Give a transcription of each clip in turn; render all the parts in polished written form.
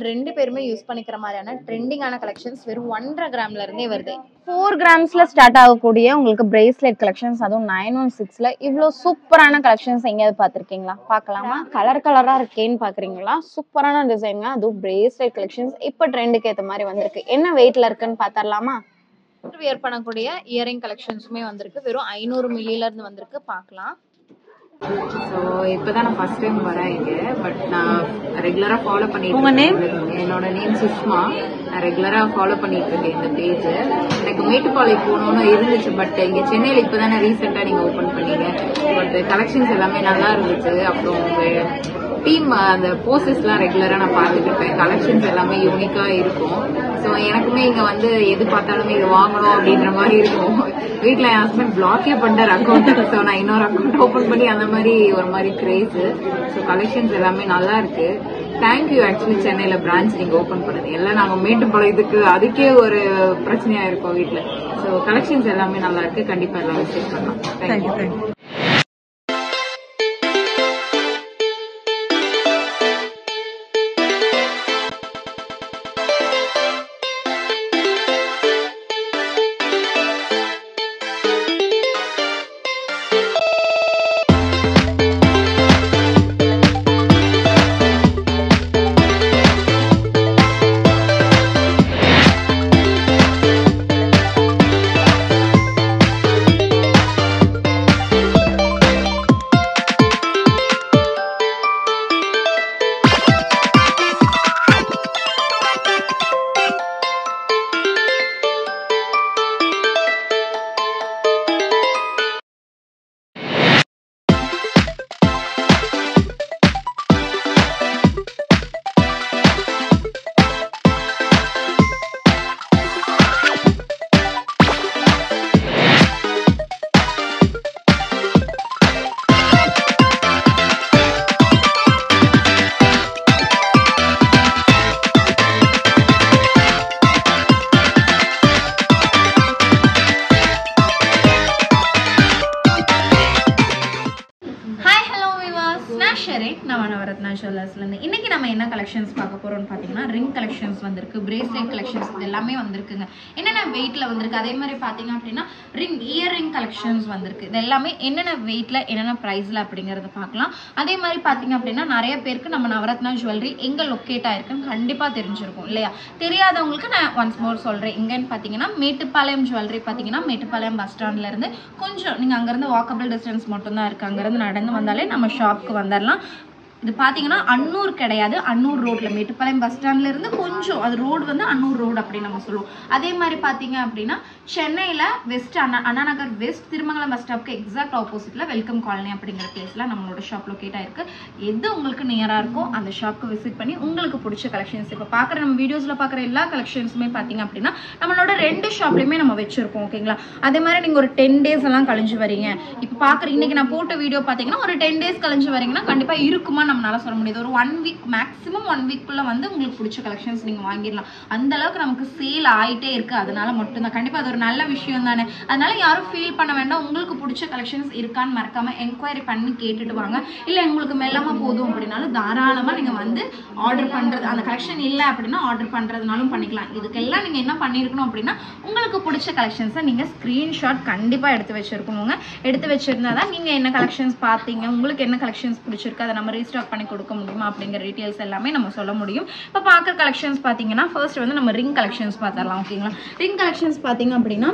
ரெண்டு பேருமே யூஸ் பண்ணிக்கிற மாதிரியான ட்ரெண்டிங்கான கலெக்ஷன்ஸ் வெறும் 1.5 கிராம்ல இருந்தே வருது. 4 கிராம்ஸ்ல ஸ்டார்ட் ஆகக்கூடிய உங்களுக்கு பிரேஸ்லெட் கலெக்ஷன்ஸ், அதுவும் 916ல இவ்வளோ சூப்பரான கலெக்ஷன்ஸ் எங்கேயாவது பார்த்துருக்கீங்களா? பார்க்கலாமா? கலர் கலரா இருக்கேன்னு பாக்குறீங்களா? சூப்பரான டிசைன், அதுவும் பிரேஸ்லெட் கலெக்ஷன்ஸ் இப்போ ட்ரெண்டுக்கு ஏற்ற மாதிரி வந்திருக்கு. என்ன வெயிட்ல இருக்குன்னு பார்த்தரலாமா? வியர் பண்ணக்கூடிய இயரிங் கலெக்ஷன்ஸுமே வந்திருக்கு. வெறும் 500 மில்லில இருந்து வந்திருக்கு. பார்க்கலாம். ஸோ இப்போதான் நான் ஃபர்ஸ்ட் டைம் வரேன் இங்கே. பட் நான் ரெகுலராக ஃபாலோ பண்ணிட்டு இருக்கேன். என்னோட நேம் சுஷ்மா. நான் ரெகுலராக ஃபாலோ பண்ணிட்டு இருக்கேன் இந்த பேஜ். எனக்கு மேட்டுப்பாளையம் போகணும்னு இருந்துச்சு. பட் இங்கே சென்னையில் இப்போ தானே ரீசெண்டாக நீங்கள் ஓப்பன் பண்ணீங்க. பட் கலெக்ஷன்ஸ் எல்லாமே நல்லா இருந்துச்சு. அப்புறம் உங்கள் டீம் அந்த போஸ்டர்ஸ்லாம் ரெகுலராக நான் பார்த்துட்டு இருப்பேன். கலெக்ஷன்ஸ் எல்லாமே யூனிக்காக இருக்கும். ஸோ எனக்குமே இங்கே வந்து எது பார்த்தாலுமே இது வாங்கணும் அப்படின்ற மாதிரி இருக்கும். வீட்டில் என் ஹஸ்பண்ட் பிளாக்கே பண்ணார் அக்கௌண்ட். ஸோ நான் இன்னொரு அக்கௌண்ட் ஓப்பன் பண்ணி அந்த மாதிரி ஒரு மாதிரி கிரேஸ். ஸோ கலெக்ஷன்ஸ் எல்லாமே நல்லா இருக்கு. தேங்க்யூ. ஆக்சுவலி சென்னையில் பிரான்ச் நீங்க ஓப்பன் பண்ணுது. எல்லாம் நாங்கள் மேட்டுப்பாளையம் இதுக்கு அதுக்கே ஒரு பிரச்சனையா இருக்கும் வீட்டில். ஸோ கலெக்ஷன்ஸ் எல்லாமே நல்லா இருக்கு. கண்டிப்பா எல்லாமே செக் பண்ணலாம். தேங்க்யூ. இன்னைக்கு நம்ம என்ன கலெக்ஷன்ஸ் பார்க்க போறோம்னு பாத்தீங்கன்னா ரிங் கலெக்ஷன்ஸ் வந்திருக்கு, பிரேஸ்லெட் கலெக்ஷன்ஸ் எல்லாமே வந்திருக்குங்க. என்னென்ன வெயிட்ல வந்திருக்கு, அதே மாதிரி பாத்தீங்க அப்படின்னா இயர் ரிங் கலெக்ஷன்ஸ் வந்திருக்கு. இது எல்லாமே என்னென்ன வெயிட்ல என்னென்ன பிரைஸ்ல அப்படிங்கறத பார்க்கலாம். அதே மாதிரி பாத்தீங்க அப்படின்னா நிறைய பேருக்கு நம்ம நவரத்னா ஜுவல்லரி எங்க லொக்கேட் ஆயிருக்குன்னு கண்டிப்பா தெரிஞ்சிருக்கும் இல்லையா? தெரியாதவங்களுக்கு நான் ஒன்ஸ் மோர் சொல்றேன். எங்கன்னு பாத்தீங்கன்னா மேட்டுப்பாளையம் ஜுவல்லரி பாத்தீங்கன்னா மேட்டுப்பாளையம் பஸ் ஸ்டாண்ட்ல இருந்து கொஞ்சம் நீங்க அங்கிருந்து வாக்கபிள் டிஸ்டன்ஸ் மட்டும் தான் இருக்கு. அங்கிருந்து நடந்து வந்தாலே நம்ம ஷாப்க்கு வந்துடலாம். இது பார்த்தீங்கன்னா அன்னூர் கிடையாது, அன்னூர் ரோட்ல மேட்டுப்பாளையம் பஸ் ஸ்டாண்ட்ல இருந்து கொஞ்சம் அது ரோடு வந்து அன்னூர் ரோடு அப்படின்னு நம்ம சொல்லுவோம். அதே மாதிரி பார்த்தீங்க அப்படின்னா சென்னையில் west Anna Nagar west Thirumangalam bus ஸ்டாப்க்கு exact ஆப்போசிட்ல வெல்கம் காலனி அப்படிங்கிற பிளேஸ்ல நம்மளோட ஷாப் லொக்கேட் ஆயிருக்கு. எது உங்களுக்கு நியராக இருக்கோ அந்த ஷாப்க்கு விசிட் பண்ணி உங்களுக்கு பிடிச்ச கலெக்ஷன்ஸ் இப்போ பார்க்குற நம்ம வீடியோஸ்ல பார்க்குற எல்லா கலெக்ஷன்ஸுமே பார்த்தீங்க அப்படின்னா நம்மளோட 2 ஷாப்லையுமே நம்ம வச்சிருக்கோம். ஓகேங்களா? அதே மாதிரி நீங்கள் ஒரு 10 days எல்லாம் கழிஞ்சு வரீங்க. இப்போ பார்க்குற இன்னைக்கு நான் போட்ட வீடியோ பார்த்தீங்கன்னா ஒரு 10 days கழிஞ்சு வரீங்கன்னா கண்டிப்பாக இருக்குமா நம்மளால சொல்ல முடியாது. ஒரு 1 week மேக்ஸிமம் 1 weekக்குள்ள வந்து உங்களுக்கு பிடிச்ச கலெக்ஷன்ஸ் நீங்க வாங்கிடலாம். அந்த அளவுக்கு நமக்கு சேல் ஆயிட்டே இருக்கு. அதனால மட்டும்தான். கண்டிப்பா அது ஒரு நல்ல விஷயம் தானே. அதனால யாரும் ஃபீல் பண்ண வேண்டாம். உங்களுக்கு பிடிச்ச கலெக்ஷன்ஸ் இருக்கான்னு மறக்காம என்கொயரி பண்ணி கேட்டுட்டு வாங்க. இல்ல உங்களுக்கு மெல்லமா போதும் அப்படின்னாலும் தாராளமா நீங்க வந்து ஆர்டர் பண்றது, அந்த கலெக்ஷன் இல்லை அப்படின்னா ஆர்டர் பண்றதுனாலும் பண்ணிக்கலாம். இதுக்கெல்லாம் நீங்க என்ன பண்ணிருக்கணும் அப்படின்னா உங்களுக்கு பிடிச்ச கலெக்ஷன்ஸை நீங்க ஸ்கிரீன்ஷாட் கண்டிப்பா எடுத்து வச்சிருக்கணுங்க. எடுத்து வச்சிருந்தாதான் நீங்க என்ன கலெக்ஷன்ஸ் பார்த்தீங்க, உங்களுக்கு என்ன கலெக்ஷன்ஸ் பிடிச்சிருக்கு, அதை நம்ம ரீஸ்டாக் பண்ணி கொடுக்க முடியுமா அப்படிங்கிற டீடைல்ஸ் எல்லாமே நம்ம சொல்ல முடியும். இப்போ பார்க்குற கலெக்ஷன்ஸ் பார்த்தீங்கன்னா ஃபர்ஸ்ட் வந்து நம்ம ரிங் கலெக்ஷன்ஸ் பார்த்துடலாம். ஓகேங்களா? ரிங் கலெக்ஷன்ஸ் பார்த்தீங்க அப்படின்னா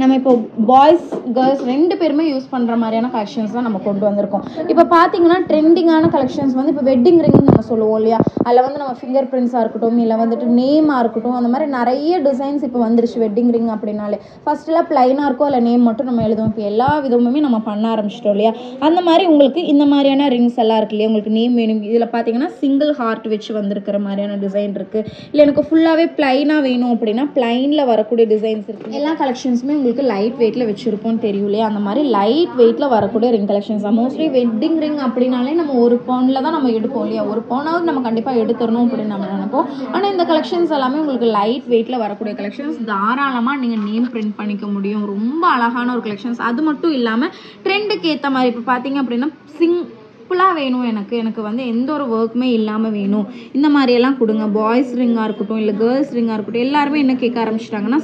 நம்ம இப்போ பாய்ஸ் கேர்ள்ஸ் 2 பேருமே யூஸ் பண்ணுற மாதிரியான கலெக்ஷன்ஸ் தான் நம்ம கொண்டு வந்திருக்கோம். இப்போ பார்த்தீங்கன்னா ட்ரெண்டிங்கான கலெக்ஷன்ஸ் வந்து இப்போ வெட்டிங் ரிங்னு நம்ம சொல்லுவோம் இல்லையா? அதில் வந்து நம்ம ஃபிங்கர் பிரிண்ட்ஸாக இருக்கட்டும், இல்லை வந்துட்டு நேமாக இருக்கட்டும், அந்த மாதிரி நிறைய டிசைன்ஸ் இப்போ வந்துருச்சு. வெட்டிங் ரிங் அப்படின்னாலே ஃபர்ஸ்ட்லாம் பிளைனாக இருக்கும், அதில் நேம் மட்டும் நம்ம எழுதுவோம். இப்போ எல்லா விதமுமே நம்ம பண்ண ஆரம்பிச்சிட்டோம் இல்லையா? அந்த மாதிரி உங்களுக்கு இந்த மாதிரியான ரிங்ஸ் எல்லாம் இருக்கு இல்லையா? உங்களுக்கு நேம் வேணும். இதில் பார்த்தீங்கன்னா சிங்கிள் ஹார்ட் வச்சு வந்திருக்கிற மாதிரியான டிசைன் இருக்குது. இல்லை எனக்கு ஃபுல்லாகவே பிளைனாக வேணும் அப்படின்னா பிளைனில் வரக்கூடிய டிசைன்ஸ் இருக்குது. எல்லா கலெக்ஷன்ஸுமே உங்களுக்கு லைட் வெயிட்ல வச்சிருப்போம் தெரியும் இல்லையா? அந்த மாதிரி லைட் வெயிட்ல வரக்கூடிய ரிங் கலெக்ஷன்ஸ் தான். மோஸ்ட்லி வெட்டிங் ரிங் அப்படின்னாலே நம்ம 1 பவுன்ல தான் நம்ம எடுப்போம் இல்லையா? 1 பவுனாவது நம்ம கண்டிப்பாக எடுத்துடணும் அப்படின்னு நம்ம நினைப்போம். ஆனால் இந்த கலெக்ஷன்ஸ் எல்லாமே உங்களுக்கு லைட் வெயிட்ல வரக்கூடிய கலெக்ஷன்ஸ். தாராளமாக நீங்கள் நேம் பிரிண்ட் பண்ணிக்க முடியும். ரொம்ப அழகான ஒரு கலெக்ஷன்ஸ். அது மட்டும் இல்லாமல் ட்ரெண்டுக்கு ஏற்ற மாதிரி இப்போ பார்த்தீங்க அப்படின்னா சிம்பிளாக வேணும் எனக்கு வந்து எந்த ஒரு ஒர்க்குமே இல்லாமல் வேணும், இந்த மாதிரியெல்லாம் கொடுங்க. பாய்ஸ் ரிங்காக இருக்கட்டும் இல்லை கேர்ள்ஸ் ரிங்காக இருக்கட்டும், எல்லாருமே என்ன கேட்க ஆரம்பிச்சிட்டாங்கன்னா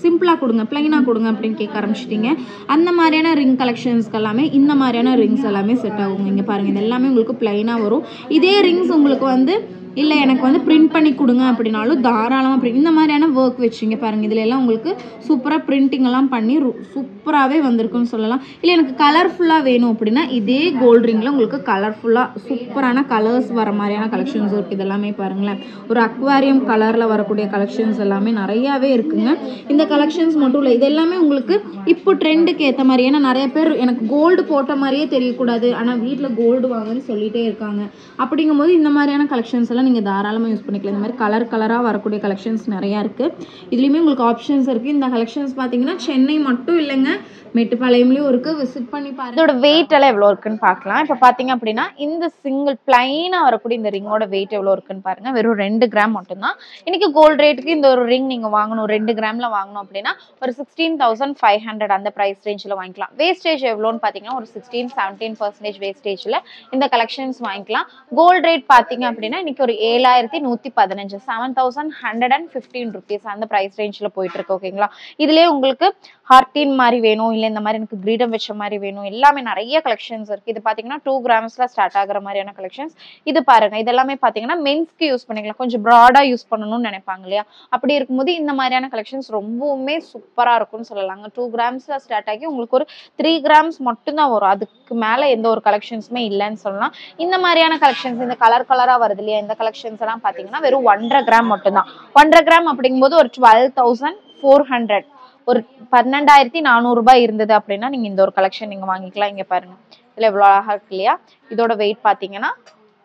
சிம்பிளாக கொடுங்க, பிளைனாக கொடுங்க அப்படின்னு கேட்க ஆரம்பிச்சிட்டிங்க. அந்த மாதிரியான ரிங் கலெக்ஷன்ஸ்க்கு எல்லாமே இந்த மாதிரியான ரிங்ஸ் எல்லாமே செட் ஆகுங்க. இங்கே பாருங்கள், இது எல்லாமே உங்களுக்கு பிளைனாக வரும். இதே ரிங்ஸ் உங்களுக்கு வந்து இல்லை எனக்கு வந்து பிரிண்ட் பண்ணி கொடுங்க அப்படின்னாலும் தாராளமாக பிரிண்ட், இந்த மாதிரியான ஒர்க் வச்சுங்க பாருங்கள். இதில் எல்லாம் உங்களுக்கு சூப்பராக பிரிண்டிங் எல்லாம் பண்ணி சூப்பராகவே வந்திருக்குன்னு சொல்லலாம். இல்லை எனக்கு கலர்ஃபுல்லாக வேணும் அப்படின்னா இதே கோல்ட் ரிங்கில் உங்களுக்கு கலர்ஃபுல்லாக சூப்பரான கலர்ஸ் வர மாதிரியான கலெக்ஷன்ஸ் இருக்குது. இதெல்லாமே பாருங்களேன், ஒரு அக்வாரியம் கலரில் வரக்கூடிய கலெக்ஷன்ஸ் எல்லாமே நிறையாவே இருக்குங்க. இந்த கலெக்ஷன்ஸ் மட்டும் இல்லை, இது எல்லாமே உங்களுக்கு இப்போ ட்ரெண்டுக்கு ஏற்ற மாதிரி. ஏன்னா நிறைய பேர் எனக்கு கோல்டு போட்ட மாதிரியே தெரியக்கூடாது, ஆனால் வீட்டில் கோல்டு வாங்கன்னு சொல்லிகிட்டே இருக்காங்க. அப்படிங்கும்போது இந்த மாதிரியான கலெக்ஷன்ஸ் எல்லாம் நீங்கள் தாராளமாக யூஸ் பண்ணிக்கலாம். இந்த மாதிரி கலராக வரக்கூடிய கலெக்ஷன்ஸ் நிறையா இருக்குது. இதுலேயுமே உங்களுக்கு ஆப்ஷன்ஸ் இருக்குது. இந்த கலெக்ஷன்ஸ் பார்த்தீங்கன்னா சென்னை மட்டும் இல்லைங்க, மேட்டுப்பாளையம்லேயும் இருக்குது. விசிட் பண்ணி பாருங்க. இதோட வெயிட் எல்லாம் எவ்வளோ இருக்குன்னு பார்க்கலாம். இப்போ பார்த்தீங்க அப்படின்னா இந்த சிங்கிள் பிளைனாக வரக்கூடிய இந்த ரிங்கோட வெயிட் எவ்வளோ இருக்குன்னு பாருங்க. வெறும் 2 கிராம் மட்டும்தான். இன்னைக்கு கோல்டு ரேட்டுக்கு இந்த ஒரு ரிங் நீங்கள் வாங்கணும், 2 கிராமில் வாங்கணும் அப்படின்னா ஒரு 16,500 அந்த ப்ரைஸ் ரேஞ்சில் வாங்கிக்கலாம். வேஸ்டேஜ் எவ்வளோன்னு பார்த்தீங்கன்னா ஒரு 16-17% வேஸ்டேஜில் இந்த கலெக்ஷன்ஸ் வாங்கிக்கலாம். கோல்டு ரேட் பார்த்தீங்க அப்படின்னா இன்னைக்கு ஒரு 7,115 7,115 ருபீஸ் அந்த ப்ரைஸ் ரேஞ்சில் போயிட்டு இருக்கு. ஓகேங்களா, இதுலேயே உங்களுக்கு ஹார்டின் மாதிரி வேணும், இல்லை இந்த மாதிரி எனக்கு கிரீடம் வச்ச மாதிரி வேணும், எல்லாமே நிறைய கலெக்ஷன்ஸ் இருக்கு. இது பார்த்தீங்கன்னா 2 கிராம்ஸ்ல ஸ்டார்ட் ஆகிற மாதிரியான கலெக்ஷன்ஸ். இது பாருங்க, இதெல்லாமே பார்த்தீங்கன்னா மென்ஸ்க்கு யூஸ் பண்ணிக்கலாம், கொஞ்சம் ப்ராடா யூஸ் பண்ணணும்னு நினைப்பாங்க இல்லையா, அப்படி இருக்கும்போது இந்த மாதிரியான கலெக்ஷன்ஸ் ரொம்பவுமே சூப்பராக இருக்கும்னு சொல்லலாங்க. 2 கிராம்ஸ்ல ஸ்டார்ட் ஆகி உங்களுக்கு ஒரு 3 கிராம்ஸ் மட்டும்தான் வரும், அதுக்கு மேலே எந்த ஒரு கலெக்ஷன்ஸுமே இல்லைன்னு சொல்லலாம். இந்த மாதிரியான கலெக்ஷன்ஸ், இந்த கலராக வருது இல்லையா, இந்த கலெக்ஷன்ஸ் எல்லாம் பார்த்தீங்கன்னா வெறும் 1.5 கிராம் மட்டும்தான். 1.5 கிராம் அப்படிங்கும்போது ஒரு 12,400, ஒரு 12,400 ரூபாய் இருந்தது அப்படின்னா நீங்க இந்த ஒரு கலெக்ஷன் நீங்க வாங்கிக்கலாம். இங்க பாருங்க, இதுல எவ்வளவு அழகா இருக்கு இல்லையா. இதோட வெயிட் பாத்தீங்கன்னா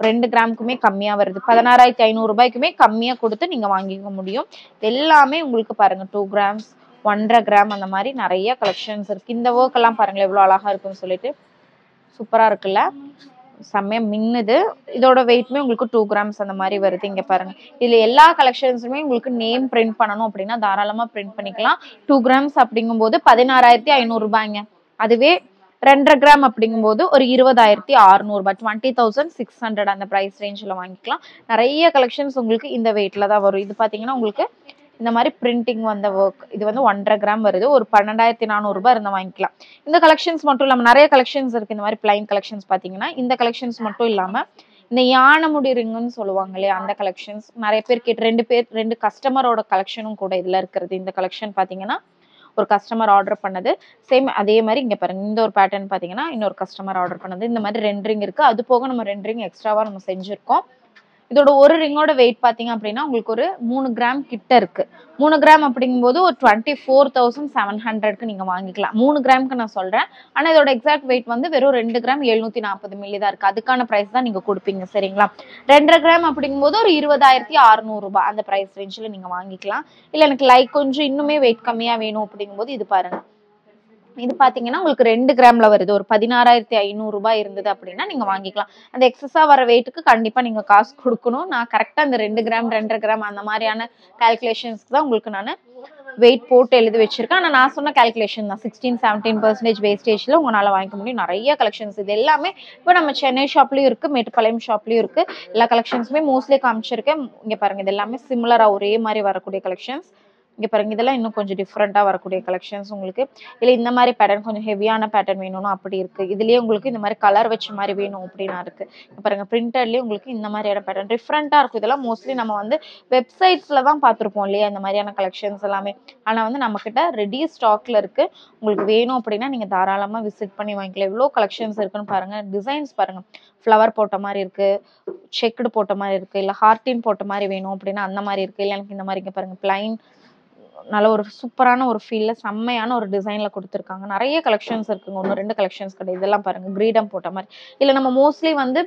2 கிராமுக்குமே கம்மியா வருது. 16,500 ரூபாய்க்குமே கம்மியா கொடுத்து நீங்க வாங்கிக்க முடியும். எல்லாமே உங்களுக்கு பாருங்க 2 கிராம்ஸ், 1.5 கிராம் அந்த மாதிரி நிறைய கலெக்ஷன்ஸ் இருக்கு. இந்த ஒர்க் எல்லாம் பாருங்களேன் எவ்வளவு அழகா இருக்குன்னு சொல்லிட்டு, சூப்பரா இருக்குல்ல, செம்மையா மின்னுது. இதோட வெயிட்மே உங்களுக்கு 2 கிராம்ஸ் அந்த மாதிரி வருது. இங்க பாருங்க, இதுல எல்லா கலெக்ஷன்ஸுமே உங்களுக்கு நேம் பிரிண்ட் பண்ணணும் அப்படின்னா தாராளமா பிரிண்ட் பண்ணிக்கலாம். 2 கிராம்ஸ் அப்படிங்கும்போது 16,500 ரூபாய்ங்க. அதுவே 2.5 கிராம் அப்படிங்கும்போது ஒரு 20,600 ரூபாய், 20,600 அந்த பிரைஸ் ரேஞ்சில் வாங்கிக்கலாம். நிறைய கலெக்ஷன்ஸ் உங்களுக்கு இந்த வெயிட்ல தான் வரும். இது பாத்தீங்கன்னா உங்களுக்கு இந்த மாதிரி பிரிண்டிங் வந்த ஒர்க், இது வந்து 1.5 கிராம் வருது, ஒரு 12,400 ரூபாய் இருந்தால் வாங்கிக்கலாம். இந்த கலெக்ஷன்ஸ் மட்டும் இல்லாமல் நிறைய கலெக்ஷன்ஸ் இருக்கு. இந்த மாதிரி பிளைன் கலெக்ஷன்ஸ் பார்த்தீங்கன்னா இந்த கலெக்ஷன்ஸ் மட்டும் இல்லாமல் இந்த யானை முடி ரிங்குன்னு சொல்லுவாங்க இல்லையா, அந்த கலெக்ஷன்ஸ் நிறைய பேர் கேட்டு 2 கஸ்டமரோட கலெக்ஷனும் கூட இதில் இருக்கிறது. இந்த கலெக்ஷன் பார்த்தீங்கன்னா ஒரு கஸ்டமர் ஆர்டர் பண்ணது, சேம் அதே மாதிரி இங்கே பாருங்க, இந்த ஒரு பேட்டர்ன் பார்த்தீங்கன்னா இன்னொரு கஸ்டமர் ஆர்டர் பண்ணது. இந்த மாதிரி 2 ரிங் இருக்கு, அது போக நம்ம 2 ரிங் எக்ஸ்ட்ராவாக நம்ம செஞ்சுருக்கோம். இதோட ஒரு ரிங்கோட வெயிட் பார்த்தீங்க அப்படின்னா உங்களுக்கு ஒரு 3 கிராம் கிட்ட இருக்கு. 3 கிராம் அப்படிங்கும்போது ஒரு 24,700க்கு நீங்க வாங்கிக்கலாம். 3 கிராமுக்கு நான் சொல்றேன், ஆனா இதோட எக்ஸாக்ட் வெயிட் வந்து வெறும் 2 கிராம் 740 மில்லி தான் இருக்கு. அதுக்கான பிரைஸ் தான் நீங்க கொடுப்பீங்க, சரிங்களா. 2.5 கிராம் அப்படிங்கும்போது ஒரு 20,600 ரூபாய் அந்த பிரைஸ் ரேஞ்சில் நீங்க வாங்கிக்கலாம். இல்லை எனக்கு கொஞ்சம் இன்னுமே வெயிட் கம்மியா வேணும் அப்படிங்கும்போது இது பாருங்க, இது பாத்தீங்கன்னா உங்களுக்கு 2 கிராம்ல வருது, ஒரு 16,500 ரூபாய் இருந்தது அப்படின்னா நீங்க வாங்கிக்கலாம். அந்த எக்ஸஸா வர வெயிட்டுக்கு கண்டிப்பா நீங்க காசு கொடுக்கணும். நான் கரெக்டா அந்த 2 கிராம் 2.5 கிராம் அந்த மாதிரியான கால்குலேஷன்ஸ்க்கு தான் உங்களுக்கு நான் வெயிட் போட்டு எழுதி வச்சிருக்கேன். ஆனா நான் சொன்ன கால்குலேஷன் தான் 16-17% வேஸ்டேஜ்ல உங்களால வாங்கிக்க முடியும். நிறைய கலெக்ஷன்ஸ் இது எல்லாமே இப்போ நம்ம சென்னை ஷாப்லயும் இருக்கு, மேட்டுப்பாளையம் ஷாப்லயும் இருக்கு. எல்லா கலெக்ஷன்ஸுமே மோஸ்ட்லி காமிச்சிருக்கேன். இங்க பாருங்க, இது எல்லாமே சிமிலரா ஒரே மாதிரி வரக்கூடிய கலெக்ஷன்ஸ். இங்க பாருங்க, இதெல்லாம் இன்னும் கொஞ்சம் டிஃப்ரெண்டா வரக்கூடிய கலெக்ஷன்ஸ் உங்களுக்கு. இல்லை இந்த மாதிரி பேட்டர்ன் கொஞ்சம் ஹெவியான பேட்டர்ன் வேணும்னா அப்படி இருக்கு. இதுலயே உங்களுக்கு இந்த மாதிரி கலர் வச்ச மாதிரி வேணும் அப்படின்னா இருக்கு. பாருங்க, பிரிண்டர்லயே உங்களுக்கு இந்த மாதிரியான பேட்டர்ன் டிஃப்ரெண்டா இருக்கும். இதெல்லாம் மோஸ்ட்லி நம்ம வந்து வெப்சைட்ஸ்ல தான் பார்த்துருப்போம் இல்லையா இந்த மாதிரியான கலெக்ஷன்ஸ் எல்லாமே. ஆனா வந்து நம்ம கிட்ட ரெடி ஸ்டாக்ல இருக்கு. உங்களுக்கு வேணும் அப்படின்னா நீங்க தாராளமா விசிட் பண்ணி வாங்கிக்கலாம். எவ்வளோ கலெக்ஷன்ஸ் இருக்குன்னு பாருங்க. டிசைன்ஸ் பாருங்க, ஃப்ளவர் போட்ட மாதிரி இருக்கு, செக்குடு போட்ட மாதிரி இருக்கு, இல்லை ஹார்டின் போட்ட மாதிரி வேணும் அப்படின்னா அந்த மாதிரி இருக்கு. இல்லை எனக்கு இந்த மாதிரி இங்க பாருங்க பிளைன் நல்ல ஒரு சூப்பரான ஒரு ஃபீல்ல செம்மையான ஒரு டிசைன்ல கொடுத்துருக்காங்க. நிறைய கலெக்ஷன்ஸ் இருக்குங்க, 1-2 கலெக்ஷன்ஸ் கிடையாது. இதெல்லாம் பாருங்க, கிரீடம் போட்ட மாதிரி. இல்லை நம்ம மோஸ்ட்லி வந்து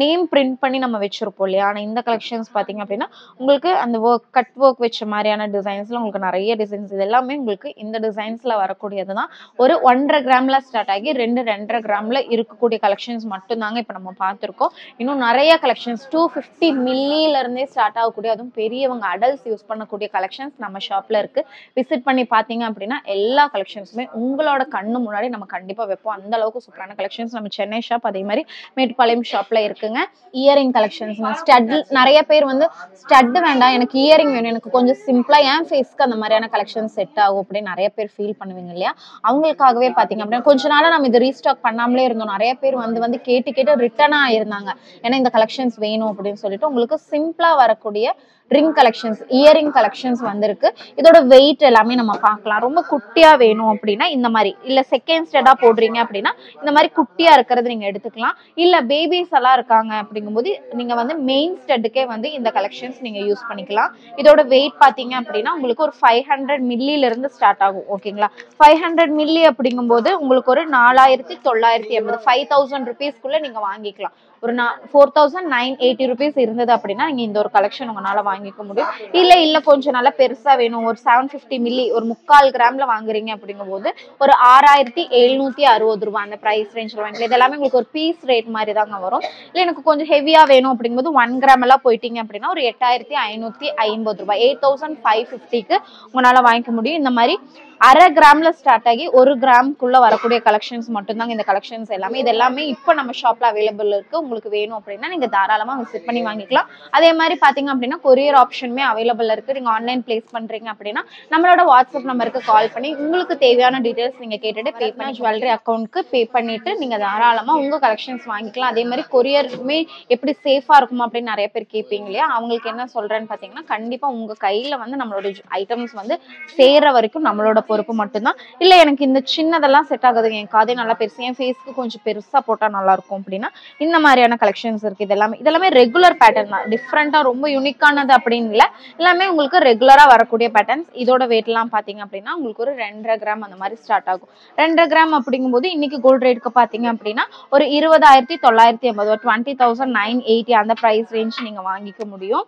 நேம் பிரிண்ட் பண்ணி நம்ம வச்சிருப்போம் இல்லையா. ஆனால் இந்த கலெக்ஷன்ஸ் பார்த்தீங்க அப்படின்னா உங்களுக்கு அந்த கட் ஒர்க் வச்ச மாதிரியான டிசைன்ஸ்ல உங்களுக்கு நிறைய டிசைன்ஸ், இது எல்லாமே உங்களுக்கு இந்த டிசைன்ஸ்ல வரக்கூடியது தான். ஒரு 1.5 கிராம்ல ஸ்டார்ட் ஆகி 2.5 கிராம்ல இருக்கக்கூடிய கலெக்ஷன்ஸ் மட்டும் தாங்க இப்போ நம்ம பார்த்துருக்கோம். இன்னும் நிறைய கலெக்ஷன்ஸ் 250 மில்லியில இருந்தே ஸ்டார்ட் ஆகக்கூடிய, அதுவும் பெரியவங்க அடல்ட்ஸ் யூஸ் பண்ணக்கூடிய கலெக்ஷன்ஸ் நம்ம ஷாப்ல இருக்கு. விசிட் பண்ணி பார்த்தீங்க அப்படின்னா எல்லா கலெக்ஷன்ஸுமே உங்களோட கண்ணு முன்னாடி நம்ம கண்டிப்பா வைப்போம். அந்த அளவுக்கு சூப்பரான கலெக்ஷன்ஸ் நம்ம சென்னை ஷாப், அதே மாதிரி மேட்டுப்பாளையம் ஷாப்ல இருக்குங்க. இயரிங் கலெக்ஷன்ஸ், ஸ்டட், நிறைய பேர் வந்து ஸ்டட் வேண்டாம் எனக்கு இயரிங் வேணும், எனக்கு கொஞ்சம் சிம்பிளா என் ஃபேஸ்க்கு அந்த மாதிரியான கலெக்ஷன் செட் ஆகும் அப்படின்னு நிறைய பேர் ஃபீல் பண்ணுவீங்க இல்லையா. அவங்களுக்காகவே பாத்தீங்க அப்படின்னா கொஞ்ச நாளா நம்ம இது ரீஸ்டாக் பண்ணாமலே இருந்தோம். நிறைய பேர் வந்து கேட்டு ரிட்டர்னா இருந்தாங்க, ஏன்னா இந்த கலெக்ஷன்ஸ் வேணும் அப்படின்னு சொல்லிட்டு. உங்களுக்கு சிம்பிளா வரக்கூடிய ரிங் கலெக்ஷன்ஸ், இயரிங் கலெக்ஷன்ஸ் வந்திருக்கு. இதோட வெயிட் எல்லாமே நம்ம பார்க்கலாம். ரொம்ப குட்டியா வேணும் அப்படின்னா இந்த மாதிரி, இல்ல செகண்ட் ஸ்டெடா போடுறீங்க அப்படின்னா இந்த மாதிரி குட்டியா இருக்கிறது நீங்க எடுத்துக்கலாம். இல்ல பேபிஸ் எல்லாம் இருக்காங்க அப்படிங்கும்போது நீங்க வந்து மெயின் ஸ்டெட்டுக்கே வந்து இந்த கலெக்ஷன்ஸ் நீங்க யூஸ் பண்ணிக்கலாம். இதோட வெயிட் பாத்தீங்க அப்படின்னா உங்களுக்கு ஒரு 500 மில்லியில இருந்து ஸ்டார்ட் ஆகும். ஓகேங்களா, 500 மில்லி அப்படிங்கும்போது உங்களுக்கு ஒரு 4980, 5000 ருபீஸ்க்குள்ள நீங்க வாங்கிக்கலாம். ஒரு 4980 ருபீஸ் இருந்தது அப்படின்னா நீங்க இந்த ஒரு கலெக்ஷன் உங்களால வாங்கிக்க முடியும். இல்ல கொஞ்சம் நல்லா பெருசா வேணும், ஒரு 750 மில்லி, ஒரு 3/4 கிராம்ல வாங்குறீங்க அப்படிங்கும் போது ஒரு 6760 ரூபாய் அந்த பிரைஸ் ரேஞ்ச்ல வாங்கிக்கலாம். இதெல்லாமே உங்களுக்கு ஒரு பீஸ் ரேட் மாதிரி தாங்க வரும். இல்ல எனக்கு கொஞ்சம் ஹெவியா வேணும் அப்படிங்கும்போது 1 கிராம் எல்லாம் போயிட்டீங்க அப்படின்னா ஒரு 8550 ரூபாய், 8550க்கு உங்களால வாங்கிக்க முடியும். இந்த மாதிரி 1/2 கிராம்ல ஸ்டார்ட் ஆகி 1 கிராம்குள்ள வரக்கூடிய கலெக்ஷன்ஸ் மட்டும்தாங்க இந்த கலெக்ஷன்ஸ் எல்லாமே. இது எல்லாமே இப்போ நம்ம ஷாப்ல அவைலபிள் இருக்கு. உங்களுக்கு வேணும் அப்படின்னா நீங்க தாராளமா விசிட் பண்ணி வாங்கிக்கலாம். அதே மாதிரி பாத்தீங்க அப்படின்னா கொரியர் ஆப்ஷனுமே அவைலபிள் இருக்கு. நீங்க ஆன்லைன் பிளேஸ் பண்றீங்க அப்படின்னா நம்மளோட வாட்ஸ்அப் நம்பருக்கு கால் பண்ணி உங்களுக்கு தேவையான டீடைல்ஸ் நீங்க கேட்டுட்டு பே பண்ணி ஜுவல்லரி அக்கௌண்ட்க்கு பே பண்ணிட்டு நீங்க தாராளமா உங்க கலெக்ஷன்ஸ் வாங்கிக்கலாம். அதே மாதிரி கொரியருமே எப்படி சேஃபா இருக்கும் அப்படின்னு நிறைய பேர் கேட்பீங்க இல்லையா. அவங்களுக்கு என்ன சொல்றேன்னு பாத்தீங்கன்னா கண்டிப்பா உங்க கையில வந்து நம்மளோட ஐட்டம்ஸ் வந்து சேர்ற வரைக்கும் நம்மளோட பொறுப்பு மட்டும்தான். இல்ல எனக்கு இந்த சின்னதெல்லாம் செட் ஆகுது, என் காதே நல்லா பெருசு, என் ஃபேஸ்க்கு கொஞ்சம் பெருசா போட்டா நல்லா இருக்கும் அப்படின்னா இந்த மாதிரியான கலெக்ஷன்ஸ் இருக்கு. இதெல்லாமே ரெகுலர் பேட்டர்ன் தான், டிஃப்ரெண்டா ரொம்ப யூனிக்கானது அப்படின்னு இல்ல, எல்லாமே உங்களுக்கு ரெகுலரா வரக்கூடிய பேட்டர்ன்ஸ். இதோட வெயிட் எல்லாம் பாத்தீங்க அப்படின்னா உங்களுக்கு ஒரு 2.5 கிராம் அந்த மாதிரி ஸ்டார்ட் ஆகும். 2.5 கிராம் அப்படிங்கும்போது இன்னைக்கு கோல்ட் ரேட்க்கு பாத்தீங்க அப்படின்னா ஒரு 20,980, 20,980 அந்த பிரைஸ் ரேஞ்ச் நீங்க வாங்கிக்க முடியும்.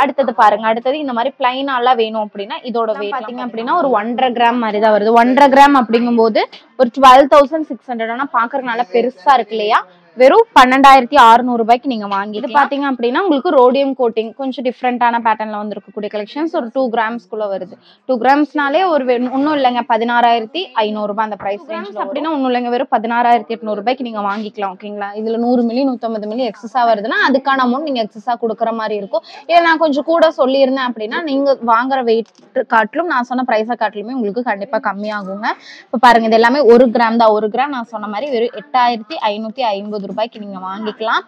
அடுத்தது பாருங்க, அடுத்தது இந்த மாதிரி பிளைனாலாம் வேணும் அப்படின்னா இதோட வெயிட் பாத்தீங்க அப்படின்னா ஒரு 1.5 கிராம் மாதிரி தான் வருது. 1.5 கிராம் அப்படிங்கும்போது ஒரு 12,600. ஆனா பாக்குறதுனால பெருசா இருக்கு இல்லையா. வெறும் 12,600 ரூபாய்க்கு நீங்க வாங்கி இது பாத்தீங்க அப்படின்னா உங்களுக்கு ரோடியம் கோட்டிங் கொஞ்சம் டிஃப்ரெண்டான பேட்டர்ன்ல வந்திருக்கக்கூடிய கலெக்ஷன்ஸ் ஒரு 2 கிராம்ஸ்குள்ள வருது. 2 கிராம்ஸ்னாலே ஒரு ஒன்னும் இல்லைங்க 16,500 ரூபாய் அந்த பிரைஸ் ரேஞ்ச்ல அப்படின்னா ஒன்னும் இல்லைங்க வெறும் 16,800 ரூபாய்க்கு நீங்க வாங்கிக்கலாம். ஓகேங்களா, இதுல 100 மில்லி 150 மில்லி எக்ஸஸா வருதுன்னா அதுக்கான அமௌண்ட் நீங்க எக்ஸஸா கொடுக்குற மாதிரி இருக்கும். இல்ல நான் கொஞ்சம் கூட சொல்லியிருந்தேன் அப்படின்னா நீங்க வாங்குற வெயிட் காட்டிலும் நான் சொன்ன பிரைஸை காட்டிலுமே உங்களுக்கு கண்டிப்பா கம்மியாகுங்க. இப்ப பாருங்க இது எல்லாமே 1 கிராம் தான். 1 கிராம் நான் சொன்ன மாதிரி வெறும் 8,550 ரூபாய்க்கு நீங்க வாங்கிக்கலாம்.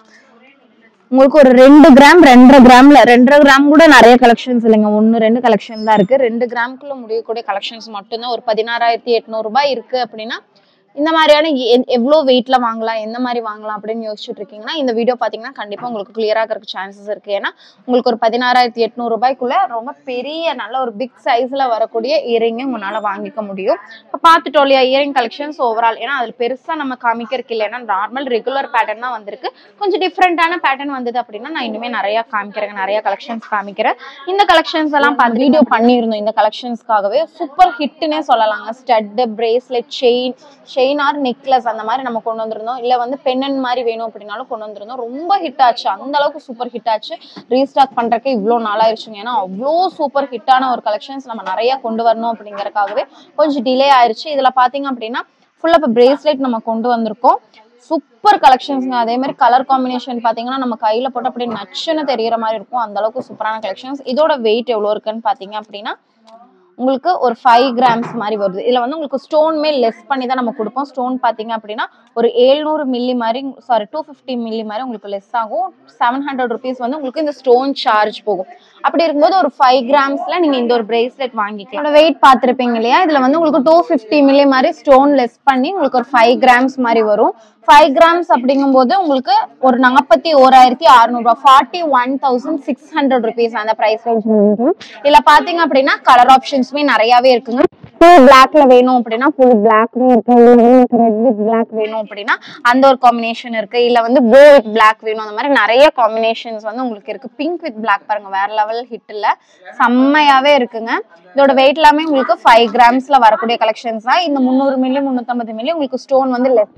உங்களுக்கு ஒரு 2 கிராம் 2.5 கிராம்ல 2.5 கிராம் கூட நிறைய கலெக்ஷன்ஸ் இல்லைங்க, 1-2 கலெக்ஷன் தான் இருக்கு. 2 கிராம்குள்ள முடியக்கூடிய கலெக்ஷன்ஸ் மட்டும்தான் ஒரு 16,800 ரூபாய் இருக்கு அப்படின்னா இந்த மாதிரியான எவ்வளோ வெயிட்ல வாங்கலாம், எந்த மாதிரி வாங்கலாம் அப்படின்னு யோசிச்சுட்டு இருக்கீங்கன்னா இந்த வீடியோ பாத்தீங்கன்னா கண்டிப்பா உங்களுக்கு கிளியரா இருக்கிற சான்சஸ் இருக்கு. ஏன்னா உங்களுக்கு ஒரு 16,800 ரூபாய்க்குள்ள ரொம்ப பெரிய நல்ல ஒரு பிக் சைஸ்ல வரக்கூடிய இயரிங் உங்களால வாங்கிக்க முடியும். இப்போ பார்த்துட்டோம் இல்லையா இயரிங் கலெக்ஷன்ஸ் ஓவரால். ஏன்னா அதுல பெருசா நம்ம காமிக்கிறதுக்கு இல்லை, ஏன்னா நார்மல் ரெகுலர் பேட்டர்ன் தான் வந்திருக்கு. கொஞ்சம் டிஃப்ரெண்டான பேட்டர்ன் வந்தது அப்படின்னா நான் இனிமே நிறைய காமிக்கிறேன், நிறைய கலெக்ஷன்ஸ் காமிக்கிறேன். இந்த கலெக்ஷன்ஸ் எல்லாம் வீடியோ பண்ணியிருந்தோம். இந்த கலெக்ஷன்ஸ்க்காகவே சூப்பர் ஹிட்னே சொல்லலாங்க. Stud, bracelet, chain R necklace அந்த மாதிரி நம்ம கொண்டு வந்திருந்தோம். இல்ல வந்து பெண்ணன் மாதிரி வேணும் அப்படின்னாலும் கொண்டு வந்திருந்தோம். ரொம்ப ஹிட் ஆச்சு, அந்த அளவுக்கு சூப்பர் ஹிட் ஆச்சு. ரீஸ்டாக் பண்றதுக்கு இவ்வளவு நாளாயிருச்சுங்க. ஏன்னா அவ்வளோ சூப்பர் ஹிட்டான ஒரு கலெக்ஷன்ஸ் நம்ம நிறைய கொண்டு வரணும் அப்படிங்கறதுக்காகவே கொஞ்சம் டிலே ஆயிருச்சு. இதுல பாத்தீங்க அப்படின்னா ஃபுல்லா இப்போ பிரேஸ்லெட் நம்ம கொண்டு வந்திருக்கோம். சூப்பர் கலெக்ஷன்ஸ்ங்க. அதே மாதிரி கலர் காம்பினேஷன் பாத்தீங்கன்னா நம்ம கையில போட்டு அப்படியே நச்சுன்னு தெரியற மாதிரி இருக்கும், அந்த அளவுக்கு சூப்பரான கலெக்ஷன்ஸ். இதோட வெயிட் எவ்வளவு இருக்குன்னு பாத்தீங்க அப்படின்னா உங்களுக்கு ஒரு 5 கிராம்ஸ் மாதிரி வருது. இதுல வந்து உங்களுக்கு ஸ்டோன்மே லெஸ் பண்ணி தான் நம்ம கொடுப்போம். ஸ்டோன் பாத்தீங்க அப்படின்னா ஒரு 700 மில்லி மாதிரி 250 மில்லி மாதிரி உங்களுக்கு லெஸ் ஆகும். 700 ருபீஸ் வந்து உங்களுக்கு இந்த ஸ்டோன் சார்ஜ் போகும். அப்படி இருக்கும்போது ஒரு 5 கிராம்ஸ்ல நீங்க இந்த ஒரு பிரேஸ்லெட் வாங்கிக்கலாம். வெயிட் பார்த்திருப்பீங்க இல்லையா, இதுல வந்து உங்களுக்கு 250 மில்லி மாதிரி ஸ்டோன் லெஸ் பண்ணி உங்களுக்கு ஒரு 5 கிராம்ஸ் மாதிரி வரும். 5 கிராம்ஸ் அப்படிங்கும்போது உங்களுக்கு ஒரு 41,600 ரூபாய், 41,600 ருபீஸ் அந்த பிரைஸ் ரேஞ்ச். இதுல பாத்தீங்க அப்படின்னா கலர் ஆப்ஷன்ஸ்மே நிறையவே இருக்குங்க. ஃபுல் பிளாக்ல வேணும் அப்படின்னா ஃபுல் பிளாக்மே இருக்கு, ரெட் வித் பிளாக் வேணும் அப்படின்னா அந்த ஒரு காம்பினேஷன் இருக்கு, இல்ல வந்து ப்ளூ வித் பிளாக் வேணும், அந்த மாதிரி நிறைய காம்பினேஷன்ஸ் வந்து உங்களுக்கு இருக்கு. பிங்க் வித் பிளாக் பாருங்க வேற லெவல் ஹிட் இல்ல, செம்மையாவே இருக்குங்க. இதோட வெயிட் எல்லாமே உங்களுக்கு 5 கிராம்ஸ்ல வரக்கூடிய கலெக்ஷன்ஸ் தான். இந்த 300 மில்லி 350 மில்லி உங்களுக்கு ஸ்டோன் வந்து லெஸ்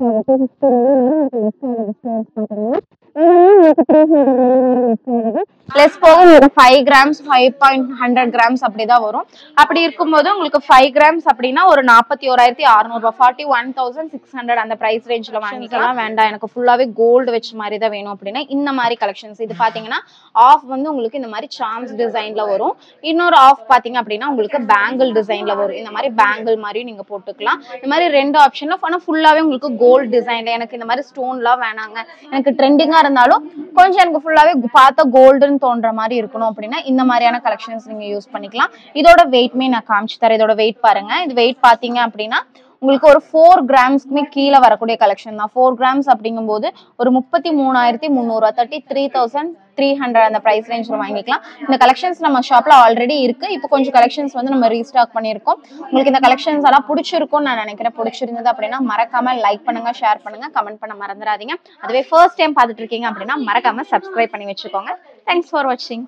லெஸ் போக உங்களுக்கு 5 கிராம்ஸ் 5.100 கிராம்ஸ் அப்படிதான் வரும். அப்படி இருக்கும்போது உங்களுக்கு 5 கிராம்ஸ் அப்படின்னா ஒரு 41,600 41,600 அந்த பிரைஸ் ரேஞ்ச்ல வாங்கிக்கலாம். வேண்டாம் எனக்கு ஃபுல்லாவே கோல்டு வச்ச மாதிரி தான் வேணும் அப்படின்னா இந்த மாதிரி கலெக்ஷன்ஸ். இது பாத்தீங்கன்னா ஆஃப் வந்து உங்களுக்கு இந்த மாதிரி சார்ம்ஸ் டிசைன்ல வரும், இன்னொரு ஆஃப் பாத்தீங்க அப்படின்னா உங்களுக்கு பேங்கிள் டிசைன்ல வரும். இந்த மாதிரி பேங்கிள் மாதிரியும் நீங்க போட்டுக்கலாம். இந்த மாதிரி 2 ஆப்ஷன்ல ஆனா ஃபுல்லாவே உங்களுக்கு கோல்டு டிசைன்ல, எனக்கு இந்த மாதிரி ஸ்டோன்லாம் வேணாங்க, எனக்கு ட்ரெண்டிங்கா இருந்தாலும் கொஞ்சம் எனக்கு ஃபுல்லாவே பார்த்தா கோல்டுன்னு தோன்ற மாதிரி இருக்கணும் அப்படின்னா இந்த மாதிரியான கலெக்ஷன்ஸ் நீங்க யூஸ் பண்ணிக்கலாம். இதோட வெயிட்மே நான் காமிச்சு தரேன். இதோட வெயிட் பாருங்க. இது வெயிட் பாத்தீங்க அப்படின்னா உங்களுக்கு ஒரு 4 கிராம்ஸ்க்குமே கீழே வரக்கூடிய கலெக்ஷன் தான். 4 கிராம்ஸ் அப்படிங்கும்போது ஒரு 33,300 33,300 அந்த பிரைஸ் ரேஞ்ச்ல வாங்கிக்கலாம். இந்த கலெக்ஷன்ஸ் நம்ம ஷாப்ல ஆல்ரெடி இருக்கு. இப்போ கொஞ்சம் கலெக்ஷன்ஸ் வந்து நம்ம ரீஸ்டாக் பண்ணியிருக்கோம். உங்களுக்கு இந்த கலெக்ஷன்ஸ் எல்லாம் பிடிச்சிருக்கும்னு நான் நினைக்கிறேன். பிடிச்சிருந்தது அப்படின்னா மறக்காம லைக் பண்ணுங்க, ஷேர் பண்ணுங்க, கமெண்ட் பண்ண மறந்துடாதீங்க. அதுவே ஃபர்ஸ்ட் டைம் பார்த்துட்டு இருக்கீங்க அப்படின்னா மறக்காம சப்ஸ்கிரைப் பண்ணி வச்சுக்கோங்க. தேங்க்ஸ் ஃபார் வாட்சிங்.